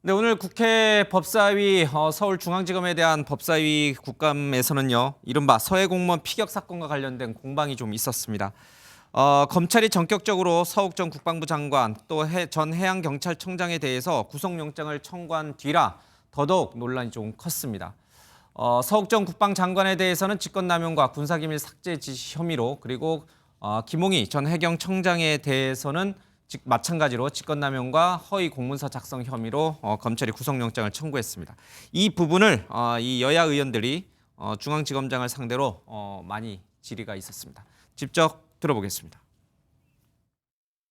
네, 오늘 국회 법사위 서울중앙지검에 대한 법사위 국감에서는요, 이른바 서해 공무원 피격 사건과 관련된 공방이 좀 있었습니다. 검찰이 전격적으로 서욱 전 국방부 장관 또 전 해양경찰청장에 대해서 구속영장을 청구한 뒤라 더더욱 논란이 좀 컸습니다. 서욱 전 국방장관에 대해서는 직권남용과 군사기밀 삭제 지시 혐의로, 그리고 김홍희 전 해경청장에 대해서는 마찬가지로 직권남용과 허위 공문서 작성 혐의로 검찰이 구속영장을 청구했습니다. 이 부분을 이 여야 의원들이 중앙지검장을 상대로 많이 질의가 있었습니다. 직접 들어보겠습니다.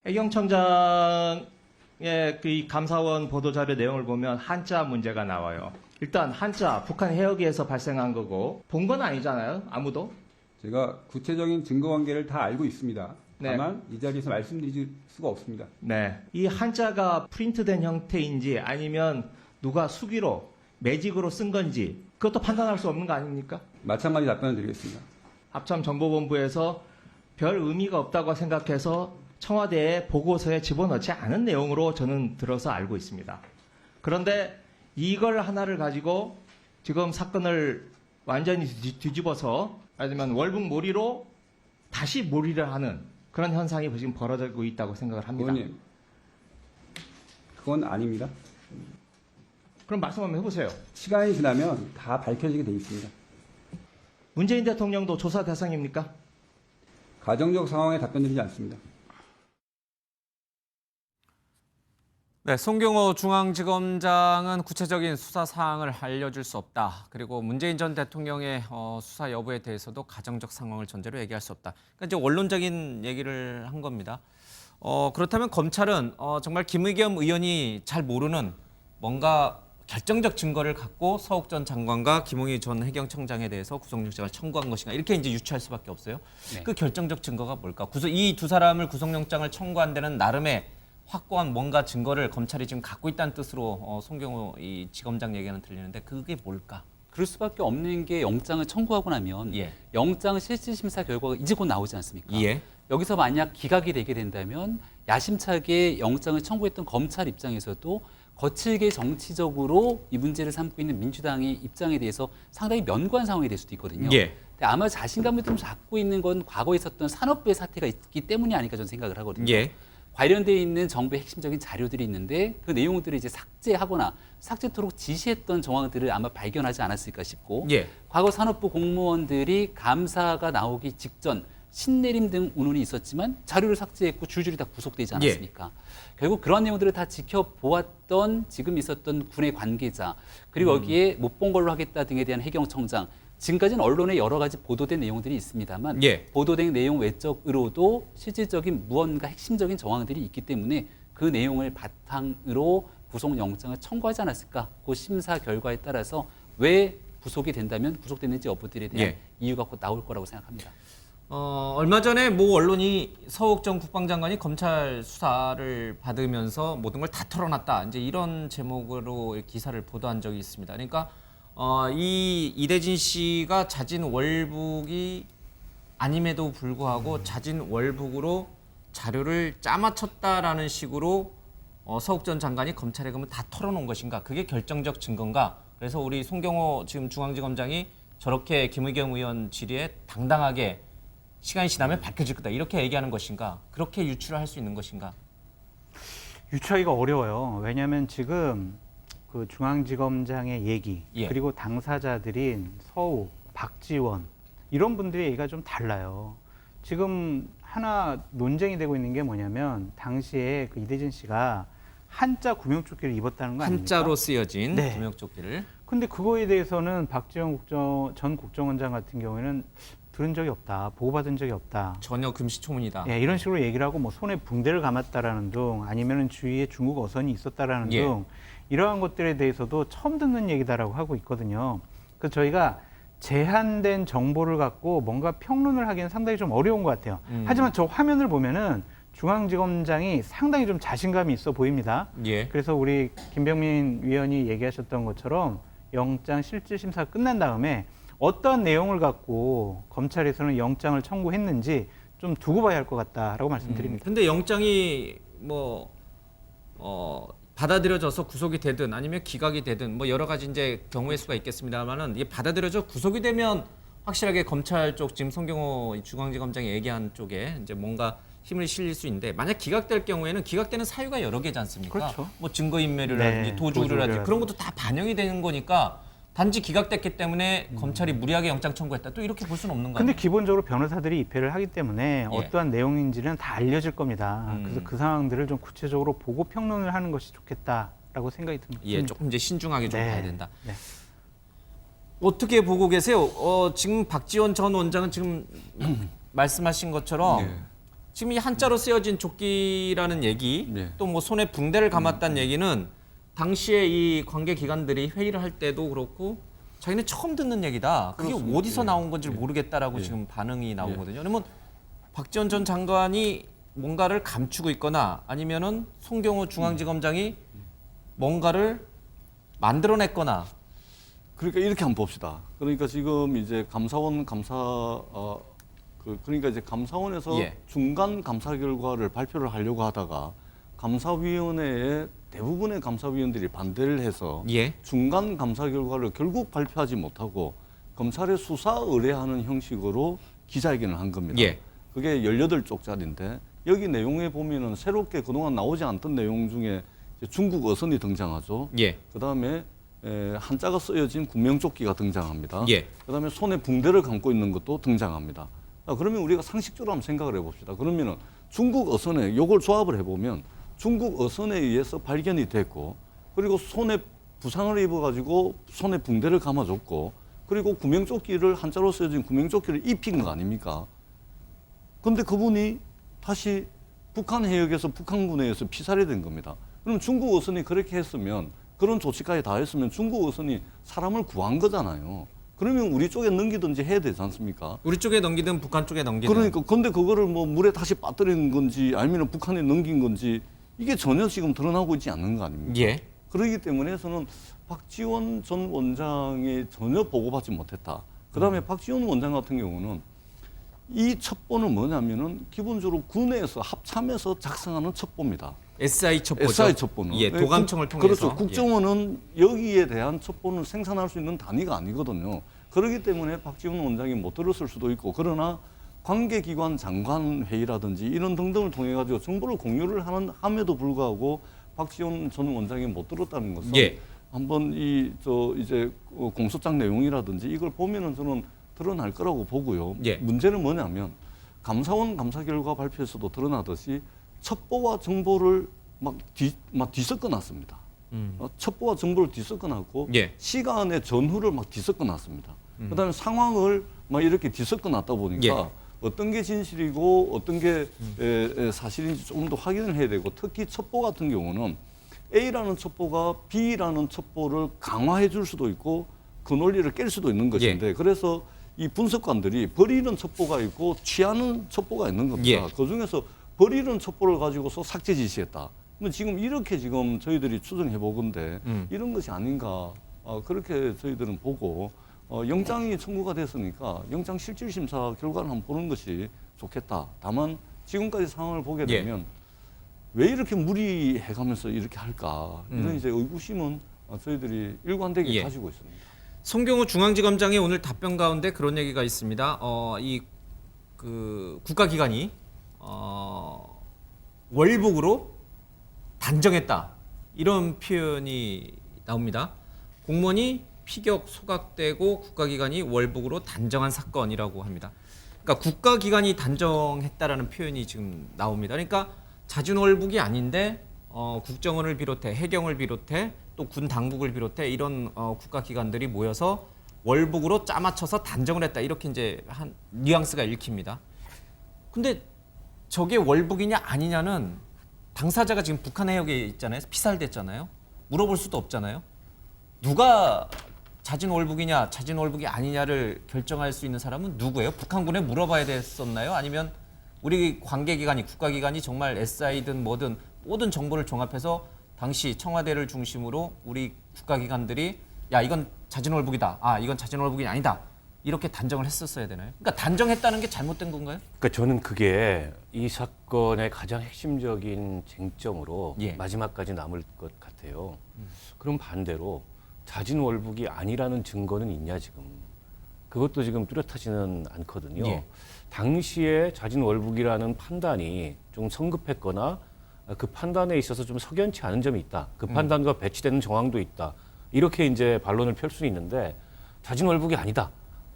해경청장의 그 감사원 보도자료 내용을 보면 한자 문제가 나와요. 일단 한자 북한 해역에서 발생한 거고 본 건 아니잖아요. 아무도. 제가 구체적인 증거 관계를 다 알고 있습니다. 네. 다만 이 자리에서 말씀드릴 수가 없습니다. 네. 이 한자가 프린트된 형태인지 아니면 누가 수기로 매직으로 쓴 건지 그것도 판단할 수 없는 거 아닙니까? 마찬가지 답변을 드리겠습니다. 합참정보본부에서 별 의미가 없다고 생각해서 청와대의 보고서에 집어넣지 않은 내용으로 저는 들어서 알고 있습니다. 그런데 이걸 하나를 가지고 지금 사건을 완전히 뒤집어서 아니면 월북몰이로 다시 몰이를 하는 그런 현상이 지금 벌어지고 있다고 생각을 합니다. 의원님, 그건 아닙니다. 그럼 말씀 한번 해보세요. 시간이 지나면 다 밝혀지게 돼 있습니다. 문재인 대통령도 조사 대상입니까? 가정적 상황에 답변드리지 않습니다. 네, 송경호 중앙지검장은 구체적인 수사 사항을 알려줄 수 없다. 그리고 문재인 전 대통령의 수사 여부에 대해서도 가정적 상황을 전제로 얘기할 수 없다. 그러니까 이제 원론적인 얘기를 한 겁니다. 그렇다면 검찰은 정말 김의겸 의원이 잘 모르는 뭔가 결정적 증거를 갖고 서욱 전 장관과 김홍희 전 해경청장에 대해서 구속영장을 청구한 것인가, 이렇게 이제 유추할 수밖에 없어요. 네. 그 결정적 증거가 뭘까? 이 두 사람을 구속영장을 청구한 데는 나름의 확고한 뭔가 증거를 검찰이 지금 갖고 있다는 뜻으로 송경호 이 지검장 얘기는 들리는데 그게 뭘까? 그럴 수밖에 없는 게 영장을 청구하고 나면 예. 영장 실질심사 결과가 이제 곧 나오지 않습니까? 예. 여기서 만약 기각이 되게 된다면 야심차게 영장을 청구했던 검찰 입장에서도 거칠게 정치적으로 이 문제를 삼고 있는 민주당의 입장에 대해서 상당히 면관 상황이 될 수도 있거든요. 예. 근데 아마 자신감을 좀 갖고 있는 건 과거에 있었던 산업부의 사태가 있기 때문이 아닐까 저는 생각을 하거든요. 예. 관련되어 있는 정부의 핵심적인 자료들이 있는데 그 내용들을 이제 삭제하거나 삭제토록 지시했던 정황들을 아마 발견하지 않았을까 싶고 예. 과거 산업부 공무원들이 감사가 나오기 직전 신내림 등 운운이 있었지만 자료를 삭제했고 줄줄이 다 구속되지 않았습니까? 결국 그런 내용들을 다 지켜보았던 지금 있었던 군의 관계자 그리고 여기에 못 본 걸로 하겠다 등에 대한 해경청장 지금까지는 언론에 여러 가지 보도된 내용들이 있습니다만 예. 보도된 내용 외적으로도 실질적인 무언가 핵심적인 정황들이 있기 때문에 그 내용을 바탕으로 구속영장을 청구하지 않았을까? 그 심사 결과에 따라서 왜 구속이 된다면 구속됐는지 여부들에 대한 예. 이유가 곧 나올 거라고 생각합니다. 얼마 전에 모 언론이 서욱 전 국방장관이 검찰 수사를 받으면서 모든 걸 다 털어놨다, 이제 이런 제목으로 기사를 보도한 적이 있습니다. 그러니까 이 이대진 씨가 자진 월북이 아님에도 불구하고 자진 월북으로 자료를 짜맞췄다라는 식으로 서욱 전 장관이 검찰에 그러면 다 털어놓은 것인가? 그게 결정적 증거인가? 그래서 우리 송경호 지금 중앙지검장이 저렇게 김의겸 의원 질의에 당당하게 시간이 지나면 밝혀질 거다, 이렇게 얘기하는 것인가? 그렇게 유추를 할 수 있는 것인가? 유추하기가 어려워요. 왜냐하면 지금 그 중앙지검장의 얘기, 예. 그리고 당사자들인 서욱, 박지원 이런 분들의 얘기가 좀 달라요. 지금 하나 논쟁이 되고 있는 게 뭐냐면 당시에 그 이대진 씨가 한자 구명조끼를 입었다는 거 아닙니까? 한자로 쓰여진 네. 구명조끼를. 근데 그거에 대해서는 박지원 전 국정원장 같은 경우에는 들은 적이 없다, 보고받은 적이 없다. 전혀 금시초문이다. 예, 이런 식으로 얘기를 하고 뭐 손에 붕대를 감았다라는 등 아니면은 주위에 중국 어선이 있었다라는 예. 등 이러한 것들에 대해서도 처음 듣는 얘기다라고 하고 있거든요. 그래서 저희가 제한된 정보를 갖고 뭔가 평론을 하기는 상당히 좀 어려운 것 같아요. 하지만 저 화면을 보면은 중앙지검장이 상당히 좀 자신감이 있어 보입니다. 예. 그래서 우리 김병민 위원이 얘기하셨던 것처럼 영장 실질심사 끝난 다음에 어떤 내용을 갖고 검찰에서는 영장을 청구했는지 좀 두고 봐야 할 것 같다라고 말씀드립니다. 근데 영장이 받아들여져서 구속이 되든 아니면 기각이 되든 뭐 여러 가지 이제 경우의 수가 있겠습니다만은 이게 받아들여져 구속이 되면 확실하게 검찰 쪽 지금 송경호 중앙지검장이 얘기한 쪽에 이제 뭔가 힘을 실릴 수 있는데 만약 기각될 경우에는 기각되는 사유가 여러 개지 않습니까? 그렇죠. 뭐 증거인멸이라든지 네, 도주우려라든지 그런 것도 다 반영이 되는 거니까 단지 기각됐기 때문에 검찰이 무리하게 영장 청구했다. 또 이렇게 볼 수는 없는 거 근데 아니에요? 기본적으로 변호사들이 입회를 하기 때문에 예. 어떠한 내용인지는 다 알려질 겁니다. 그래서 그 상황들을 좀 구체적으로 보고 평론을 하는 것이 좋겠다라고 생각이 듭니다. 예, 조금 이제 신중하게 좀 네. 봐야 된다. 네. 어떻게 보고 계세요? 지금 박지원 전 원장은 지금 말씀하신 것처럼 네. 지금 이 한자로 쓰여진 조끼라는 얘기, 네. 또 뭐 손에 붕대를 감았다는 얘기는 당시에 이 관계 기관들이 회의를 할 때도 그렇고 자기는 처음 듣는 얘기다. 그게 그렇습니다. 어디서 예. 나온 건지 모르겠다라고 예. 지금 반응이 나오거든요. 그러면 박지원 전 장관이 뭔가를 감추고 있거나 아니면은 송경호 중앙지검장이 뭔가를 만들어냈거나 그러니까 이렇게 한번 봅시다. 그러니까 지금 이제 감사원 그러니까 이제 감사원에서 예. 중간 감사 결과를 발표를 하려고 하다가 감사위원회에 대부분의 감사위원들이 반대를 해서 예. 중간 감사 결과를 결국 발표하지 못하고 검찰에 수사 의뢰하는 형식으로 기자회견을 한 겁니다. 예. 그게 18쪽짜리인데 여기 내용에 보면은 새롭게 그동안 나오지 않던 내용 중에 이제 중국 어선이 등장하죠. 예. 그다음에 한자가 쓰여진 구명조끼가 등장합니다. 예. 그다음에 손에 붕대를 감고 있는 것도 등장합니다. 그러면 우리가 상식적으로 한번 생각을 해봅시다. 그러면은 중국 어선에 요걸 조합을 해보면 중국 어선에 의해서 발견이 됐고 그리고 손에 부상을 입어가지고 손에 붕대를 감아줬고 그리고 구명조끼를 한자로 쓰여진 구명조끼를 입힌 거 아닙니까? 근데 그분이 다시 북한 해역에서 북한군에 의해서 피살이 된 겁니다. 그럼 중국 어선이 그렇게 했으면 그런 조치까지 다 했으면 중국 어선이 사람을 구한 거잖아요. 그러면 우리 쪽에 넘기든지 해야 되지 않습니까? 우리 쪽에 넘기든 북한 쪽에 넘기든 그러니까 근데 그거를 뭐 물에 다시 빠뜨리는 건지 아니면 북한에 넘긴 건지 이게 전혀 지금 드러나고 있지 않는 거 아닙니까? 예. 그렇기 때문에 저는 박지원 전 원장이 전혀 보고받지 못했다. 그다음에 박지원 원장 같은 경우는 이 첩보는 뭐냐면은 기본적으로 군에서 합참에서 작성하는 첩보입니다. SI 첩보죠. SI 첩보는. 예, 도감청을 통해서. 그렇죠. 국정원은 여기에 대한 첩보를 생산할 수 있는 단위가 아니거든요. 그렇기 때문에 박지원 원장이 못 들었을 수도 있고 그러나 관계기관 장관 회의라든지 이런 등등을 통해 가지고 정보를 공유를 함에도 불구하고 박지원 전 원장이 못 들었다는 것은 예. 한번 이제 공소장 내용이라든지 이걸 보면은 저는 드러날 거라고 보고요. 예. 문제는 뭐냐면 감사원 감사 결과 발표에서도 드러나듯이 첩보와 정보를 막 뒤섞어 놨습니다. 첩보와 정보를 뒤섞어 놨고 예. 시간의 전후를 막 뒤섞어 놨습니다. 그다음에 상황을 막 이렇게 뒤섞어 놨다 보니까 예. 어떤 게 진실이고 어떤 게 사실인지 조금 더 확인을 해야 되고 특히 첩보 같은 경우는 A라는 첩보가 B라는 첩보를 강화해 줄 수도 있고 그 논리를 깰 수도 있는 것인데 그래서 이 분석관들이 버리는 첩보가 있고 취하는 첩보가 있는 겁니다. 예. 그중에서 버리는 첩보를 가지고서 삭제 지시했다. 지금 이렇게 지금 저희들이 추정해 보건데 이런 것이 아닌가 그렇게 저희들은 보고 영장이 청구가 됐으니까 영장 실질 심사 결과를 한번 보는 것이 좋겠다. 다만 지금까지 상황을 보게 예. 되면 왜 이렇게 무리해가면서 이렇게 할까 이런 이제 의구심은 저희들이 일관되게 예. 가지고 있습니다. 송경호 중앙지검장의 오늘 답변 가운데 그런 얘기가 있습니다. 이 국가기관이 월북으로 단정했다 이런 표현이 나옵니다. 공무원이 피격 소각되고 국가기관이 월북으로 단정한 사건이라고 합니다. 그러니까 국가기관이 단정했다라는 표현이 지금 나옵니다. 그러니까 자진월북이 아닌데 국정원을 비롯해 해경을 비롯해 또 군 당국을 비롯해 이런 국가기관들이 모여서 월북으로 짜맞춰서 단정을 했다 이렇게 이제 한 뉘앙스가 읽힙니다. 근데 저게 월북이냐 아니냐는 당사자가 지금 북한 해역에 있잖아요. 피살됐잖아요. 물어볼 수도 없잖아요. 누가 자진월북이냐 자진월북이 아니냐를 결정할 수 있는 사람은 누구예요? 북한군에 물어봐야 됐었나요? 아니면 우리 관계기관이 국가기관이 정말 SI든 뭐든 모든 정보를 종합해서 당시 청와대를 중심으로 우리 국가기관들이 야 이건 자진월북이다. 아 이건 자진월북이 아니다. 이렇게 단정을 했었어야 되나요? 그러니까 단정했다는 게 잘못된 건가요? 그러니까 저는 그게 이 사건의 가장 핵심적인 쟁점으로 예. 마지막까지 남을 것 같아요. 그럼 반대로 자진월북이 아니라는 증거는 있냐 지금. 그것도 지금 뚜렷하지는 않거든요. 예. 당시에 자진월북이라는 판단이 좀 성급했거나 그 판단에 있어서 좀 석연치 않은 점이 있다. 그 판단과 배치되는 정황도 있다. 이렇게 이제 반론을 펼 수는 있는데 자진월북이 아니다.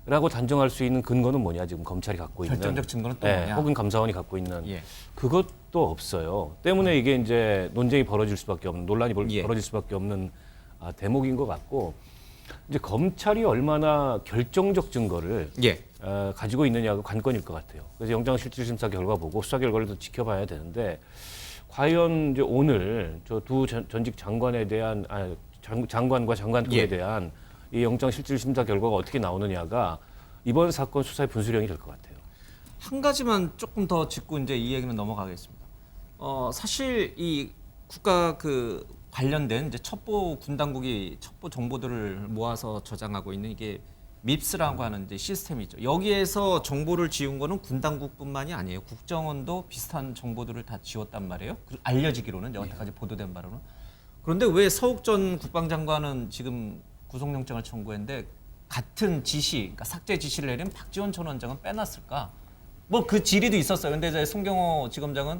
라고 단정할 수 있는 근거는 뭐냐 지금 검찰이 갖고 있는 결정적 증거는 또 네, 뭐냐? 혹은 감사원이 갖고 있는 예. 그것도 없어요. 때문에 이게 이제 논쟁이 벌어질 수밖에 없는 논란이 예. 벌어질 수밖에 없는 대목인 것 같고 이제 검찰이 얼마나 결정적 증거를 예. 가지고 있느냐가 관건일 것 같아요. 그래서 영장실질심사 결과 보고 수사 결과를 더 지켜봐야 되는데 과연 이제 오늘 저 두 전직 장관에 대한 장관과 장관급에 예. 대한 이 영장실질심사 결과가 어떻게 나오느냐가 이번 사건 수사의 분수령이 될 것 같아요. 한 가지만 조금 더 짚고 이제 이 얘기는 넘어가겠습니다. 사실 이 국가 그 관련된 이제 첩보 군 당국이 첩보 정보들을 모아서 저장하고 있는 이게 밉스라고 하는 이제 시스템이죠. 여기에서 정보를 지운 거는 군 당국뿐만이 아니에요. 국정원도 비슷한 정보들을 다 지웠단 말이에요. 알려지기로는 여태까지 보도된 바로는. 그런데 왜 서욱 전 국방장관은 지금 구속영장을 청구했는데 같은 지시, 그러니까 삭제 지시를 내린 박지원 전 원장은 빼놨을까? 뭐 그 질의도 있었어요. 근데 이제 송경호 지검장은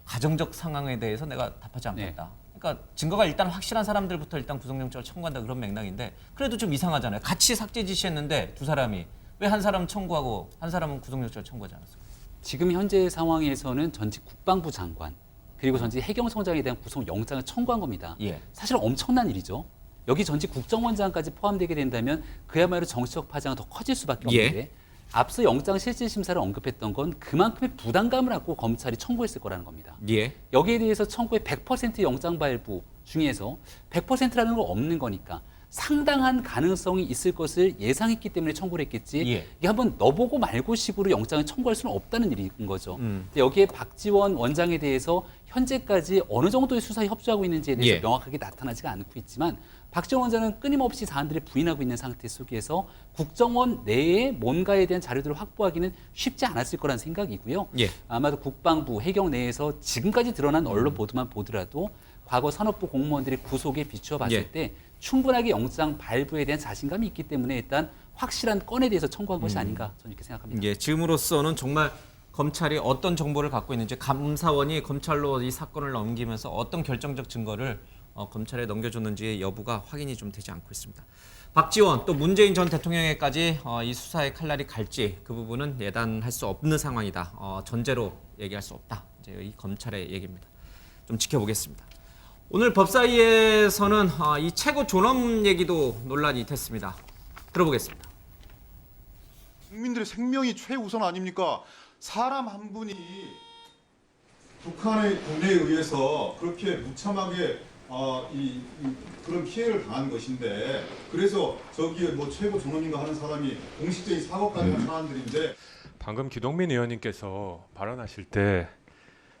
가정적 상황에 대해서 내가 답하지 않겠다. 그러니까 증거가 일단 확실한 사람들부터 일단 구속영장을 청구한다 그런 맥락인데 그래도 좀 이상하잖아요. 같이 삭제 지시했는데 두 사람이 왜 한 사람은 청구하고 한 사람은 구속영장을 청구하지 않았을까? 지금 현재 상황에서는 전직 국방부 장관 그리고 전직 해경청장에 대한 구속영장을 청구한 겁니다. 예. 사실 엄청난 일이죠. 여기 전직 국정원장까지 포함되게 된다면 그야말로 정치적 파장은 더 커질 수밖에 예. 없는데 앞서 영장실질심사를 언급했던 건 그만큼의 부담감을 안고 검찰이 청구했을 거라는 겁니다. 예. 여기에 대해서 청구의 100% 영장 발부 중에서 100%라는 건 없는 거니까 상당한 가능성이 있을 것을 예상했기 때문에 청구를 했겠지 예. 이게 한번 너보고 말고 식으로 영장을 청구할 수는 없다는 일인 거죠. 음. 근데 여기에 박지원 원장에 대해서 현재까지 어느 정도의 수사에 협조하고 있는지에 대해서 예. 명확하게 나타나지가 않고 있지만 박지원 원장은 끊임없이 사안들을 부인하고 있는 상태 속에서 국정원 내에 뭔가에 대한 자료들을 확보하기는 쉽지 않았을 거라는 생각이고요. 예. 아마도 국방부, 해경 내에서 지금까지 드러난 언론 보도만 보더라도 과거 산업부 공무원들의 구속에 비추어 봤을 예. 때 충분하게 영장 발부에 대한 자신감이 있기 때문에 일단 확실한 건에 대해서 청구한 것이 아닌가 저는 이렇게 생각합니다. 예, 지금으로서는 정말 검찰이 어떤 정보를 갖고 있는지 감사원이 검찰로 이 사건을 넘기면서 어떤 결정적 증거를 검찰에 넘겨줬는지 여부가 확인이 좀 되지 않고 있습니다. 박지원 또 문재인 전 대통령에까지 이 수사의 칼날이 갈지 그 부분은 예단할 수 없는 상황이다. 전제로 얘기할 수 없다. 이제 이 검찰의 얘기입니다. 좀 지켜보겠습니다. 오늘 법사위에서는 이 최고 존엄 얘기도 논란이 됐습니다. 들어보겠습니다. 국민들의 생명이 최우선 아닙니까? 사람 한 분이 북한의 군대에 의해서 그렇게 무참하게 그런 피해를 당한 것인데 그래서 저기에 뭐 최고 존엄인가 하는 사람이 공식적인 사과까지 한 사람들인데 방금 기동민 의원님께서 발언하실 때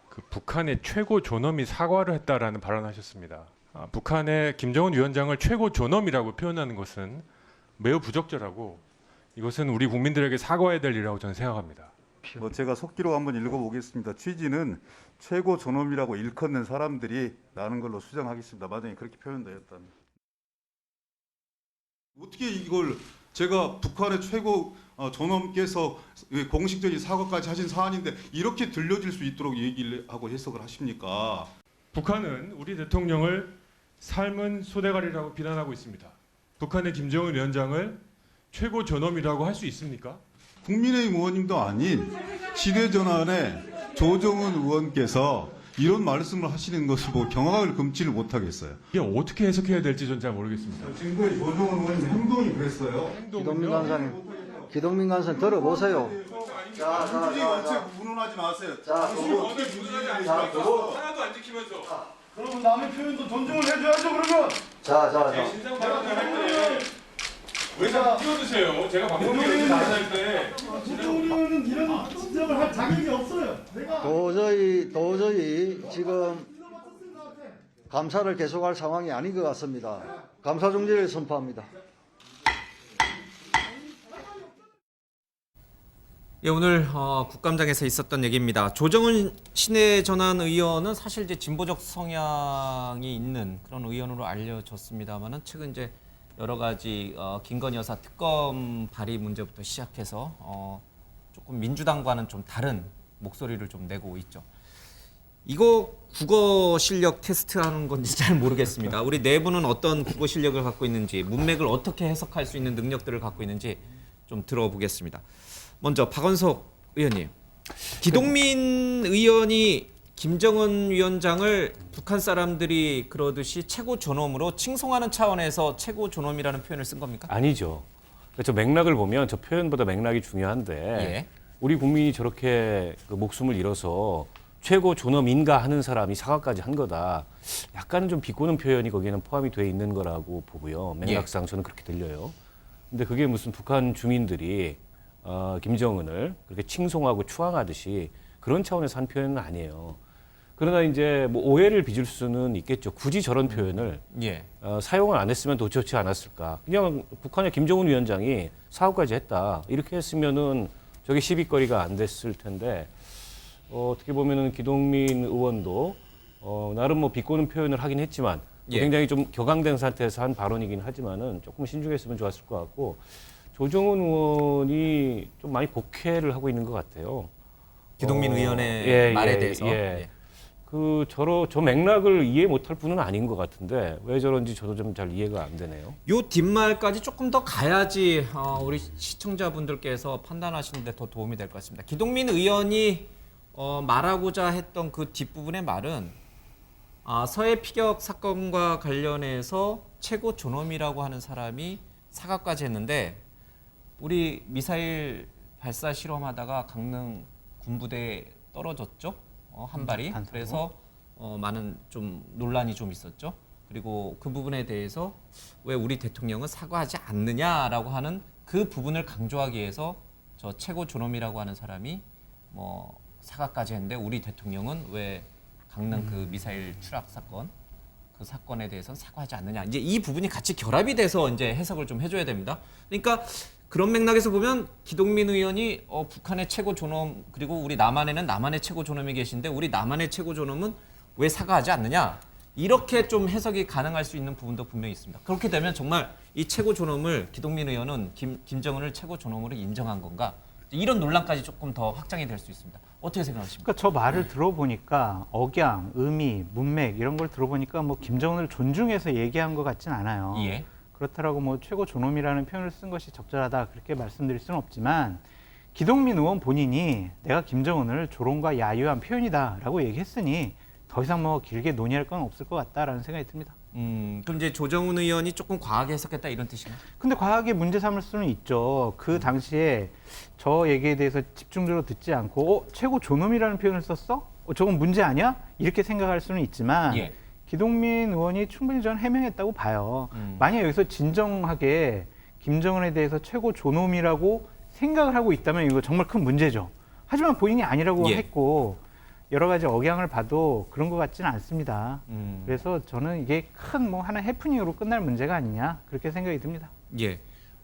그 북한의 최고 존엄이 사과를 했다라는 발언하셨습니다. 북한의 김정은 위원장을 최고 존엄이라고 표현하는 것은 매우 부적절하고 이것은 우리 국민들에게 사과해야 될 일이라고 저는 생각합니다. 제가 속기로 한번 읽어보겠습니다. 취지는 최고 존엄이라고 일컫는 사람들이 나는 걸로 수정하겠습니다. 만약에 그렇게 표현되었다면. 어떻게 이걸 제가 북한의 최고 존엄께서 공식적인 사과까지 하신 사안인데 이렇게 들려질 수 있도록 얘기를 하고 해석을 하십니까? 북한은 우리 대통령을 삶은 소대가리라고 비난하고 있습니다. 북한의 김정은 위원장을 최고 존엄이라고 할 수 있습니까? 국민의힘 의원님도 아닌 시대전환의 조정은 의원께서 이런 말씀을 하시는 것을 보고 경악을 금치를 못하겠어요. 이게 어떻게 해석해야 될지 전 잘 모르겠습니다. 지금까지 조정은 의원님 행동이 그랬어요. 기동민 간사님, 기동민 간사님 들어보세요. 민주주의 원칙 운운하지 마세요. 어떻게 민주주의를 하나도 안 지키면서. 그럼 남의 표현도 존중을 해줘야죠 그러면. 왜 자꾸 끼워드세요? 제가 방송에 나갈 때. 대통령은 이런 진정을 할 자격이 없어요. 도저히 지금 감사를 계속할 상황이 아닌 것 같습니다. 감사 중지를 선포합니다. 예, 오늘 국감장에서 있었던 얘기입니다. 조정은 시내전환 의원은 사실 이제 진보적 성향이 있는 그런 의원으로 알려졌습니다만은 최근 이제 여러 가지 김건희 여사 특검 발의 문제부터 시작해서 조금 민주당과는 좀 다른 목소리를 좀 내고 있죠. 이거 국어 실력 테스트하는 건지 잘 모르겠습니다. 우리 내부는 어떤 국어 실력을 갖고 있는지, 문맥을 어떻게 해석할 수 있는 능력들을 갖고 있는지 좀 들어보겠습니다. 먼저 박원석 의원님, 기동민 의원이 김정은 위원장을 북한 사람들이 그러듯이 최고 존엄으로 칭송하는 차원에서 최고 존엄이라는 표현을 쓴 겁니까? 아니죠. 저 맥락을 보면 저 표현보다 맥락이 중요한데 예. 우리 국민이 저렇게 그 목숨을 잃어서 최고 존엄인가 하는 사람이 사과까지 한 거다. 약간은 좀 비꼬는 표현이 거기에는 포함이 돼 있는 거라고 보고요. 맥락상 저는 그렇게 들려요. 근데 그게 무슨 북한 주민들이 김정은을 그렇게 칭송하고 추앙하듯이 그런 차원에서 한 표현은 아니에요. 그러나 이제 뭐 오해를 빚을 수는 있겠죠. 굳이 저런 표현을 예. 사용을 안 했으면 더 좋지 않았을까. 그냥 북한의 김정은 위원장이 사과까지 했다. 이렇게 했으면은 저게 시비거리가 안 됐을 텐데 어떻게 보면은 기동민 의원도 나름 뭐 비꼬는 표현을 하긴 했지만 예. 굉장히 좀 격앙된 상태에서 한 발언이긴 하지만은 조금 신중했으면 좋았을 것 같고 조정은 의원이 좀 많이 곡해를 하고 있는 것 같아요. 기동민 의원의 말에 대해서. 예. 저 맥락을 이해 못할 분은 아닌 것 같은데 왜 저런지 저도 좀 잘 이해가 안 되네요. 요 뒷말까지 조금 더 가야지 우리 시청자분들께서 판단하시는데 더 도움이 될 것 같습니다. 기동민 의원이 말하고자 했던 그 뒷부분의 말은 서해 피격 사건과 관련해서 최고 존엄이라고 하는 사람이 사과까지 했는데 우리 미사일 발사 실험하다가 강릉 군부대에 떨어졌죠. 한 발이. 그래서 많은 좀 논란이 좀 있었죠. 그리고 그 부분에 대해서 왜 우리 대통령은 사과하지 않느냐라고 하는 그 부분을 강조하기 위해서 저 최고 존엄이라고 하는 사람이 뭐 사과까지 했는데 우리 대통령은 왜 강릉 그 미사일 추락 사건 그 사건에 대해서는 사과하지 않느냐. 이제 이 부분이 같이 결합이 돼서 이제 해석을 좀 해줘야 됩니다. 그러니까 그런 맥락에서 보면 기동민 의원이 북한의 최고 존엄 그리고 우리 남한에는 남한의 최고 존엄이 계신데 우리 남한의 최고 존엄은 왜 사과하지 않느냐. 이렇게 좀 해석이 가능할 수 있는 부분도 분명히 있습니다. 그렇게 되면 정말 이 최고 존엄을 기동민 의원은 김정은을 최고 존엄으로 인정한 건가? 이런 논란까지 조금 더 확장이 될 수 있습니다. 어떻게 생각하십니까? 그러니까 저 말을 들어보니까 억양, 의미, 문맥 이런 걸 들어보니까 뭐 김정은을 존중해서 얘기한 것 같진 않아요. 예. 그렇다라고 뭐 최고 존엄이라는 표현을 쓴 것이 적절하다 그렇게 말씀드릴 수는 없지만 기동민 의원 본인이 내가 김정은을 조롱과 야유한 표현이다라고 얘기했으니 더 이상 뭐 길게 논의할 건 없을 것 같다라는 생각이 듭니다. 그럼 이제 조정훈 의원이 조금 과하게 해석했다 이런 뜻인가요? 근데 과하게 문제 삼을 수는 있죠. 그 당시에 저 얘기에 대해서 집중적으로 듣지 않고 최고 존엄이라는 표현을 썼어? 저건 문제 아니야? 이렇게 생각할 수는 있지만 예. 기동민 의원이 충분히 저는 해명했다고 봐요. 만약 여기서 진정하게 김정은에 대해서 최고 존엄이라고 생각을 하고 있다면 이거 정말 큰 문제죠. 하지만 본인이 아니라고 예. 했고 여러 가지 억양을 봐도 그런 것 같지는 않습니다. 그래서 저는 이게 큰 뭐 하나 해프닝으로 끝날 문제가 아니냐 그렇게 생각이 듭니다. 예.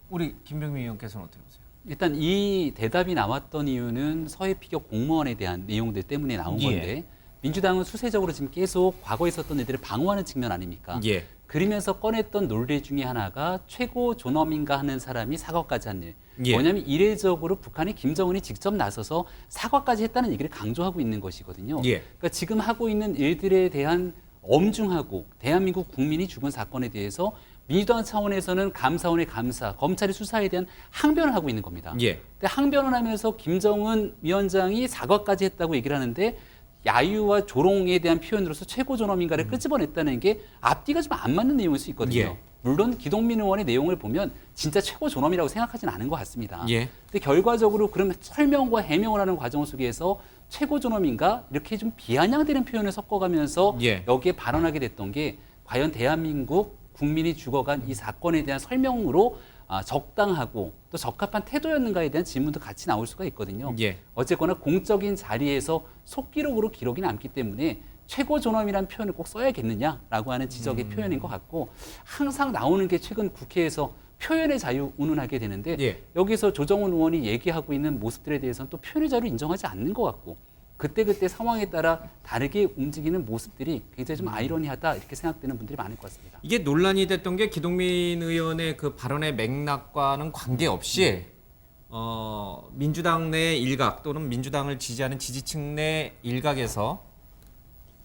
우리 김병민 의원께서는 어떻게 보세요? 일단 이 대답이 나왔던 이유는 서해 피격 공무원에 대한 내용들 때문에 나온 예. 건데 민주당은 수세적으로 지금 계속 과거에 있었던 애들을 방어하는 측면 아닙니까? 예. 그러면서 꺼냈던 논리 중에 하나가 최고 존엄인가 하는 사람이 사과까지 한 일. 예. 뭐냐면 이례적으로 북한이 김정은이 직접 나서서 사과까지 했다는 얘기를 강조하고 있는 것이거든요. 예. 그러니까 지금 하고 있는 일들에 대한 엄중하고 대한민국 국민이 죽은 사건에 대해서 민주당 차원에서는 감사원의 감사, 검찰의 수사에 대한 항변을 하고 있는 겁니다. 예. 근데 항변을 하면서 김정은 위원장이 사과까지 했다고 얘기를 하는데 야유와 조롱에 대한 표현으로서 최고 존엄인가를 끄집어냈다는 게 앞뒤가 좀 안 맞는 내용일 수 있거든요. 예. 물론 기동민 의원의 내용을 보면 진짜 최고 존엄이라고 생각하지는 않은 것 같습니다. 예. 근데 결과적으로 그런 설명과 해명을 하는 과정 속에서 최고 존엄인가 이렇게 좀 비아냥되는 표현을 섞어가면서 예. 여기에 발언하게 됐던 게 과연 대한민국 국민이 죽어간 이 사건에 대한 설명으로 적당하고 또 적합한 태도였는가에 대한 질문도 같이 나올 수가 있거든요. 예. 어쨌거나 공적인 자리에서 속기록으로 기록이 남기 때문에 최고 존엄이라는 표현을 꼭 써야겠느냐라고 하는 지적의 표현인 것 같고 항상 나오는 게 최근 국회에서 표현의 자유 운운하게 되는데 예. 여기서 조정훈 의원이 얘기하고 있는 모습들에 대해서는 또 표현의 자유를 인정하지 않는 것 같고 그때그때 상황에 따라 다르게 움직이는 모습들이 굉장히 좀 아이러니하다 이렇게 생각되는 분들이 많을 것 같습니다. 이게 논란이 됐던 게 기동민 의원의 그 발언의 맥락과는 관계없이 민주당 내 일각 또는 민주당을 지지하는 지지층 내 일각에서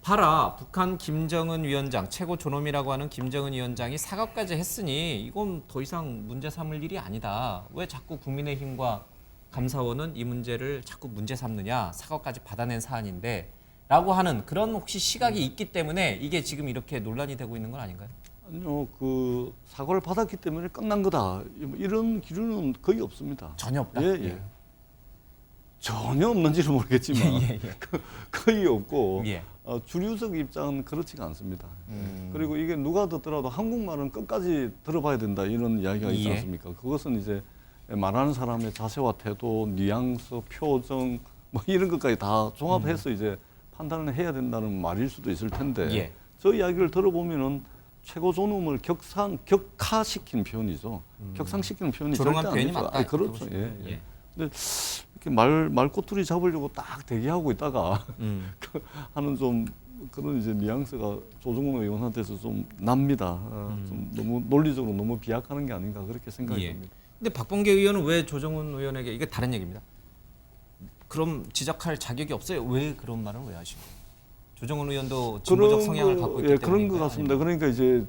봐라, 북한 김정은 위원장, 최고 존엄이라고 하는 김정은 위원장이 사과까지 했으니 이건 더 이상 문제 삼을 일이 아니다. 왜 자꾸 국민의힘과 감사원은 이 문제를 자꾸 문제 삼느냐, 사과까지 받아낸 사안인데 라고 하는 그런 혹시 시각이 있기 때문에 이게 지금 이렇게 논란이 되고 있는 건 아닌가요? 아니요, 그 사과를 받았기 때문에 끝난 거다. 이런 기준은 거의 없습니다. 전혀 없다. 예, 예. 전혀 없는지는 모르겠지만 예, 예. 거의 없고 예. 주류적 입장은 그렇지가 않습니다. 그리고 이게 누가 듣더라도 한국말은 끝까지 들어봐야 된다 이런 이야기가 있지 예. 않습니까? 그것은 이제 말하는 사람의 자세와 태도, 뉘앙스, 표정 뭐 이런 것까지 다 종합해서 이제 판단을 해야 된다는 말일 수도 있을 텐데 예. 저 이야기를 들어보면은 최고 존엄을 격화시킨 표현이죠. 격상시키는 표현이 조롱한 절대 표현이 아니죠. 맞다. 아니, 그렇죠. 예. 예. 근데 이렇게 말꼬투리 잡으려고 딱 대기하고 있다가 하는 좀 그런 이제 뉘앙스가 조정훈 의원한테서 좀 납니다. 좀 너무 논리적으로 너무 비약하는 게 아닌가 그렇게 생각이 예. 듭니다. 근데 박범계 의원은 왜 조정훈 의원에게 이게 다른 얘기입니다. 그럼 지적할 자격이 없어요. 왜 그런 말을 왜 하시고? 조정훈 의원도 진보적 성향을 갖고 있기 때문에 그런 것 같습니다. 그러니까 이제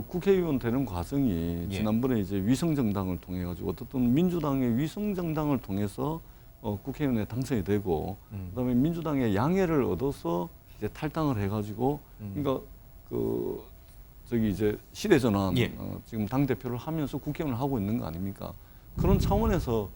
국회의원 되는 과정이 예. 지난번에 이제 위성정당을 통해 가지고 어떻든 민주당의 위성정당을 통해서 국회의원에 당선이 되고 그다음에 민주당의 양해를 얻어서 이제 탈당을 해가지고 그러니까 그 저기 이제 시대전환 예. 지금 당 대표를 하면서 국회의원을 하고 있는 거 아닙니까? 그런 차원에서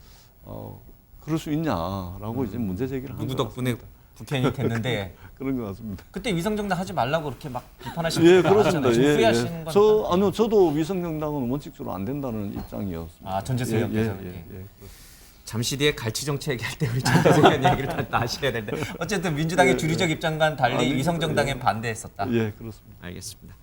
그럴 수 있냐라고 이제 문제 제기를 한 누구 것 덕분에 같습니다. 국회의원이 됐는데 그런 것 같습니다. 그때 위성정당 하지 말라고 그렇게 막 비판하시는 예, 분들 그렇습니다. 많았잖아요. 지금 예, 후회하시는 예. 건 아니요, 저도 위성정당은 원칙적으로 안 된다는 입장이었습니다. 아, 전재수 의원께서는. 예, 예. 그렇습니다. 잠시 뒤에 갈치 정치 얘기할 때 우리 전재수 의원 얘기를 다 하셔야 되는데 어쨌든 민주당의 주류적 입장과는 달리 아니, 위성정당에 반대했었다. 예, 그렇습니다. 알겠습니다.